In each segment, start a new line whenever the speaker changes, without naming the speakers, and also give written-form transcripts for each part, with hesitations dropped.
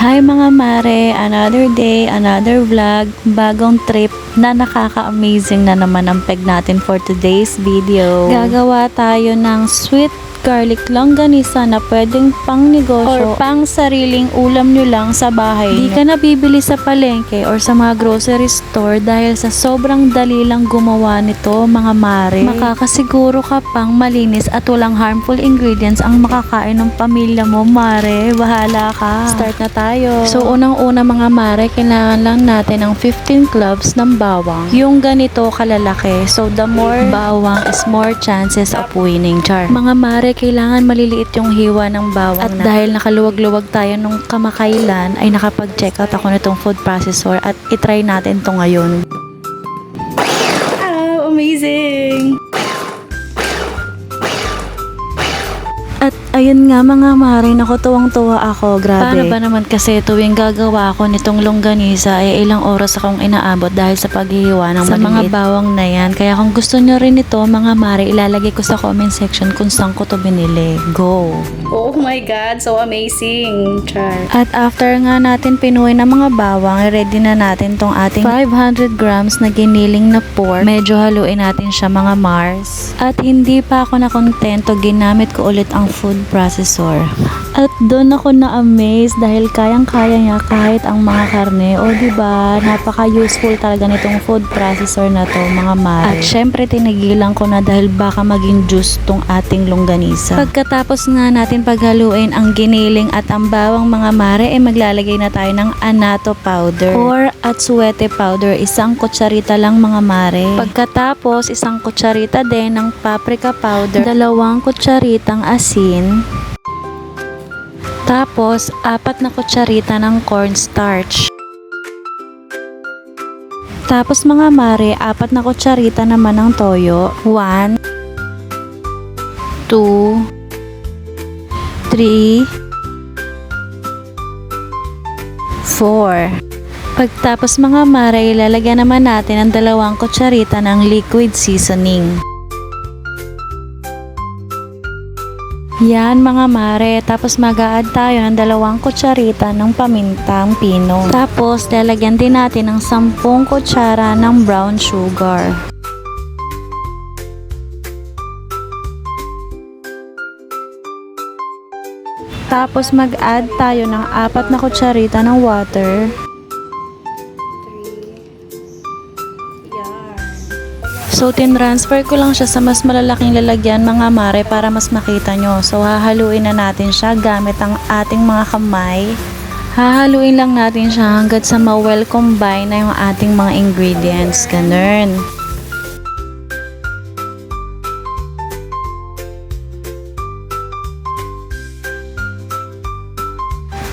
Hi mga mare, another day, another vlog, bagong trip na nakaka-amazing na naman ang peg natin for today's video. Gagawa tayo ng sweet garlic longganisa na pwedeng pang negosyo or pang sariling ulam nyo lang sa bahay nyo. Di ka nabibili sa palengke or sa mga grocery store dahil sa sobrang dali lang gumawa nito mga mare. Makakasiguro ka pang malinis at walang harmful ingredients ang makakain ng pamilya mo mare. Bahala ka. Start na tayo. So unang-una mga mare, kailangan lang natin ng 15 cloves ng bawang. Yung ganito kalalaki. So the more bawang is more chances of winning char. Mga mare, kailangan maliliit yung hiwa ng bawang. At dahil nakaluwag-luwag tayo nung kamakailan, ay nakapag-check out ako nitong food processor at itry natin to ngayon. Wow, amazing! At ayun nga mga mare, naku, tuwang-tuwa ako, grabe. Paano ba naman kasi tuwing gagawa ako nitong longganisa ay ilang oras akong inaabot dahil sa paghihiwa ng sa mga bawang na yan. Kaya kung gusto nyo rin ito mga mare, ilalagay ko sa comment section kung saan ko to binili. Go!
Oh my God, so amazing, Char.
At after nga natin pinuwi ng mga bawang, ready na natin tong ating 500 grams na giniling na pork. Medyo haluin natin siya mga Mars. At hindi pa ako nakontento, ginamit ko ulit ang food processor. At doon ako na-amaze dahil kayang-kaya niya kahit ang mga karne. O diba, napaka-useful talaga nitong food processor na to mga mare. At syempre tinigilan ko na dahil baka maging juice tong ating longganisa. Pagkatapos nga natin paghaluin ang giniling at ang bawang mga mare, maglalagay na tayo ng annatto powder or atsuete powder. Isang kutsarita lang mga mare. Pagkatapos, isang kutsarita din ng paprika powder, 2 kutsaritang asin, tapos 4 na kutsarita ng cornstarch. Tapos mga mare, 4 na kutsarita naman ng toyo. 1, 2, 3, 4. Pagtapos mga mare, ilalagyan naman natin ang 2 kutsarita ng liquid seasoning. Yan mga mare, tapos mag-a-add tayo ng 2 kutsarita ng pamintang pino. Tapos lalagyan din natin ng 10 kutsara ng brown sugar. Tapos mag-add tayo ng 4 na kutsarita ng water. So, tinransfer ko lang siya sa mas malalaking lalagyan mga mare para mas makita nyo. So, hahaluin na natin siya gamit ang ating mga kamay. Hahaluin lang natin siya hanggat sa ma-well combine na yung ating mga ingredients. Ganun.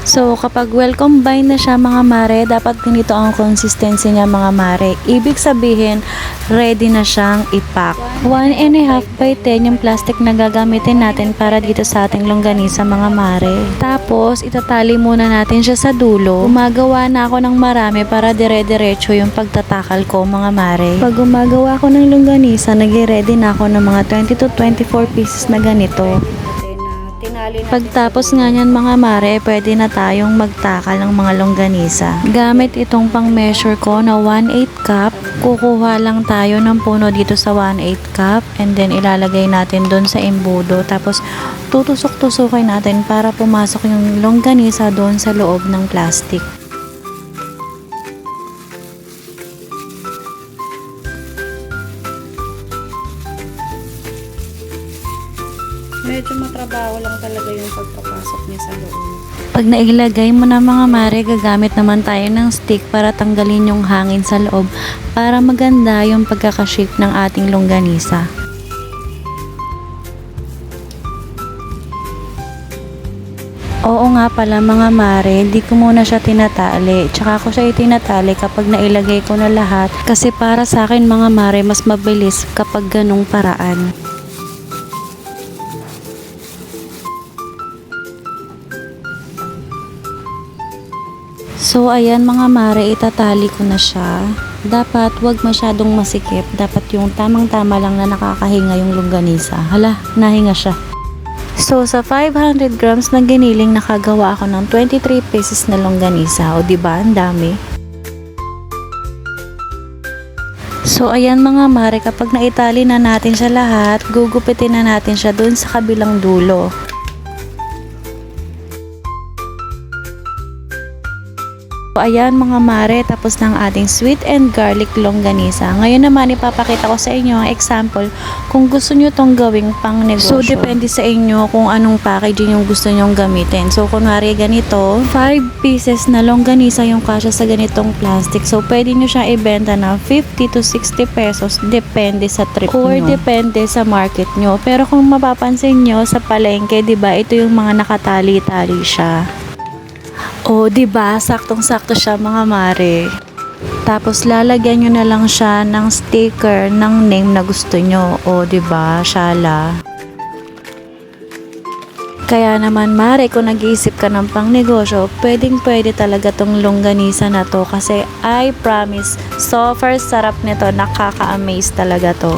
So, kapag well combined na siya mga mare, dapat ganito ang consistency niya mga mare. Ibig sabihin, ready na siyang ipack. 1.5 by 10 yung plastic na gagamitin natin para dito sa ating longganisa mga mare. Tapos, itatali muna natin siya sa dulo. Gumagawa na ako ng marami para dire-diretso yung pagtatakal ko mga mare. Pag gumagawa ako ng longganisa, nag-ready na ako ng mga 20 to 24 pieces na ganito. Pagtapos nga nyan mga mare, pwede na tayong magtakal ng mga longganisa. Gamit itong pang measure ko na 1/8 cup, kukuha lang tayo ng puno dito sa 1/8 cup and then ilalagay natin doon sa embudo. Tapos tutusok-tusukin natin para pumasok yung longganisa doon sa loob ng plastic.
Medyo matrabaho lang talaga yung pagpapasok niya sa loob.
Pag nailagay mo na mga mare, gagamit naman tayo ng stick para tanggalin yung hangin sa loob para maganda yung pagkakashape ng ating longganisa. Oo nga pala mga mare, di ko muna siya tinatali. Tsaka ko siya itinatali kapag nailagay ko na lahat. Kasi para sa akin mga mare, mas mabilis kapag ganong paraan. So ayan mga mare, itatali ko na siya. Dapat wag masyadong masikip. Dapat yung tamang-tama lang na nakakahinga yung longganisa. Hala, nahinga siya. So, sa 500 grams na giniling, nakagawa ako ng 23 pieces na longganisa. O, diba? Ang dami. So, ayan mga mare, kapag naitali na natin siya lahat, gugupitin na natin siya dun sa kabilang dulo. So, ayan mga mare, tapos ng ating sweet and garlic longganisa. Ngayon naman, ipapakita ko sa inyo ang example kung gusto nyo tong gawing pang negosyo. So, depende sa inyo kung anong packaging yung gusto nyong gamitin. So, kunwari ganito, 5 pieces na longganisa yung kasya sa ganitong plastic. So, pwede nyo siyang ibenta na 50 to 60 pesos. Depende sa trip
Or
nyo. Depende sa market nyo. Pero kung mapapansin nyo sa palengke, diba, ito yung mga nakatali-tali siya. O, diba? Saktong-sakto siya mga mare. Tapos, lalagyan nyo na lang siya ng sticker ng name na gusto nyo. O, diba? Shala. Kaya naman, mare, kung nag-iisip ka ng pang negosyo, pwedeng-pwede talaga tong longganisa na to. Kasi, I promise, super sarap nito. Nakaka-amaze talaga to.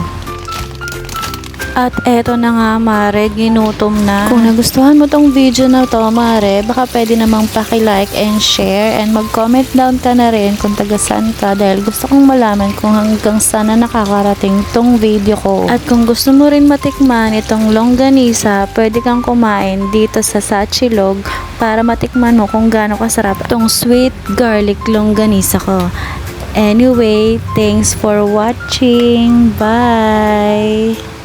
At eto na nga mare, ginutom na. Kung nagustuhan mo tong video na to mare, baka pwede namang paki-like and share and mag-comment down ka na rin kung taga saan ka dahil gusto kong malaman kung hanggang saan na nakakarating tong video ko. At kung gusto mo rin matikman itong longganisa, pwede kang kumain dito sa Sachilog para matikman mo kung gaano kasarap itong sweet garlic longganisa ko. Anyway, thanks for watching. Bye!